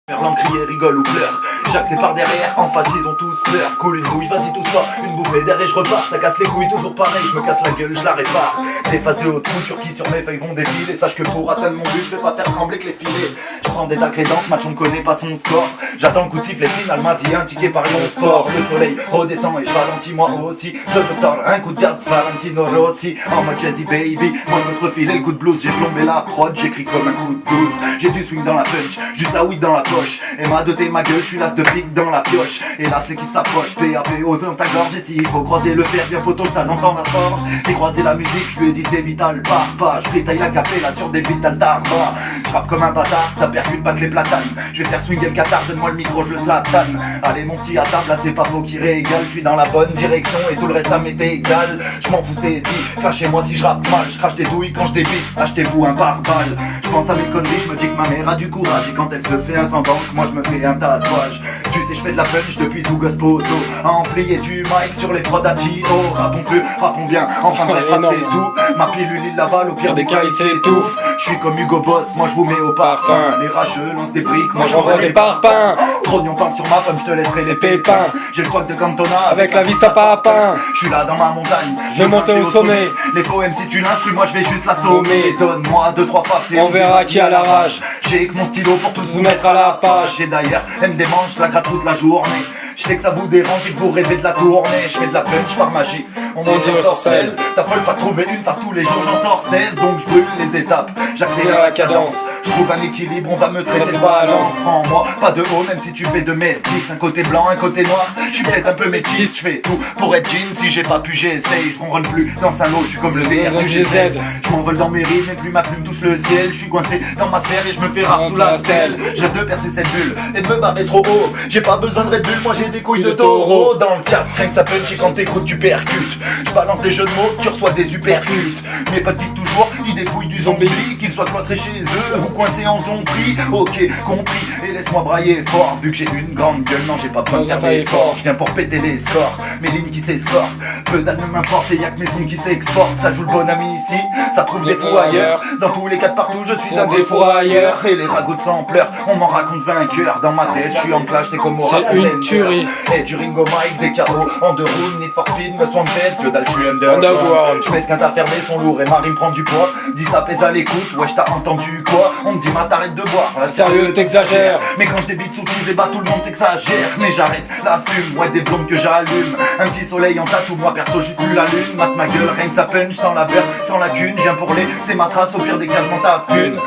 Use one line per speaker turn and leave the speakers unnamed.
Faire l'encrier, rigole ou pleure. Jacques t'es par derrière, en face ils ont tous peur. Coule une bouille, vas-y touche-toi, une bouffée d'air et je repars. Ça casse les couilles, toujours pareil, je me casse la gueule, je la répare. Des phases de haute couture qui sur mes feuilles vont défiler. Sache que pour atteindre mon but, je vais pas faire trembler que les filets. Je prends des taclés dans ce match, on ne connaît pas son score. J'attends le coup de sifflet final, ma vie indiquée par Lyon Sport. Le soleil redescend et je ralentis moi aussi. Seul docteur, un coup de gaz, Valentino Rossi. En mode Jazzy Baby, moi je me refilais le coup de blues. J'ai plombé la prod, j'écris comme un coup de blues. J'ai du swing dans la punch, juste la weed dans la poche. Et m'a doté ma gueule, je suis l'as de pique dans la pioche. Hélas l'équipe s'approche, PAPO dans ta gorge. Et s'il faut croiser le fer, bien poteau, t'as dans la forge. J'ai croisé la musique, je lui ai dit t'es vital, pars pas. Je freestyle la café là sur des beats d'altar. Je rappe comme un bâtard, ça percute pas que les platanes. Je vais faire swinguer le Qatar, donne-moi le micro, je le zlatane. Allez mon petit à table, là c'est pas faux qui régale. Je suis dans la bonne direction et tout le reste ça m'est égal. Je m'en fous c'est dit, cachez-moi si je rappe mal. Je crache des douilles quand je débite, achetez-vous un pare-balles. Je pense à mes conneries, je me dis que ma mère a du courage. Et quand elle se fait un sans banque, moi je me fais un tatouage. Tu sais je fais de la punch depuis tout gosse poto. Amplié du mic sur les prods à Gio. Rappons plus, rappons bien, enfin bref c'est tout. Ma pilule il l'avale, au pire des cas il s'étouffe. Je suis comme Hugo Boss, moi je vous mets au parfum. Les rageux lancent des briques, moi j'envoie des parpaings. Trognon parle sur ma femme, je te laisserai les pépins. J'ai le croc de Cantona
avec la vista papin.
Je suis là dans ma montagne,
je vais monter au sommet.
Les poèmes si tu l'instruis, moi je vais juste l'assommer. Donne-moi 2-3 frappes et
on verra qui a la rage.
J'ai que mon stylo pour tous vous mettre à la page. Et d'ailleurs, elle me démange, je la gratte toute la journée. Je sais que ça vous dérange et que vous rêvez de la tournée. Je fais de la punch par magie, on m'en dit sorcelle. T'as folle pas trouver une face tous les jours, j'en sors 16. Donc je brûle les étapes, j'accélère la cadence. Je trouve un équilibre, on va me traiter de balance. Prends-moi, pas de haut, même si tu fais de métis. Un côté blanc, un côté noir, je suis peut-être un peu métis. Je fais tout pour être jean, si j'ai pas pu j'essaye. Je ronronne plus dans Saint-Lô, je suis comme le DR du GZ. Je m'envole dans mes rimes et plus ma plume touche le ciel. Je suis coincé dans ma sphère et je me fais rare sous la stèle. Je rêve de percer cette bulle et de me barrer trop haut. J'ai pas besoin de Red Bull, moi j'ai des couilles de taureau. Dans le casque, rien que ça punch et quand t'écoutes tu percutes. Je balance des jeux de mots, tu reçois des uppercuts. Mes potes piquent toujours, ils dépouillent du zombie. Qu'ils soient cloîtrés chez eux ou coincés en zombie. Ok, compris, et laisse-moi brailler fort. Vu que j'ai une grande gueule, non j'ai pas besoin de faire d'efforts. Je viens pour péter les scores, mes lignes qui s'escortent. Peu d'âne ne m'importe et y'a que mes sons qui s'exportent. Ça joue le bon ami ici, ça trouve des fous ailleurs. Dans tous les cas de partout, je suis un défourailleur. Et les ragots de sang pleurent, on m'en raconte vainqueur. Dans ma tête, je suis en clash, c'est comme au rap.
C'est une tuerie.
Et du Ringo Mike, des KO, en deux rounds, Need for Speed, me soigne tête, que dalle, je suis underground. Je mets ce qu'un t'a fermé, son lourd et ma rime prend du poids. Dis ça pèse à l'écoute, wesh t'as entendu quoi? On me dit ma t'arrête de boire, là
sérieux t'exagères.
Mais quand je débite sous tous les bas, tout le monde s'exagère. Mais j'arrête la fume, ouais des blondes que j'allume. Un petit soleil en tatou, moi perso juste plus la lune. Mate ma gueule, rien que ça punch, sans la peur, sans lacune. Je viens pour les, c'est ma trace, au pire des cas je m'en tape une.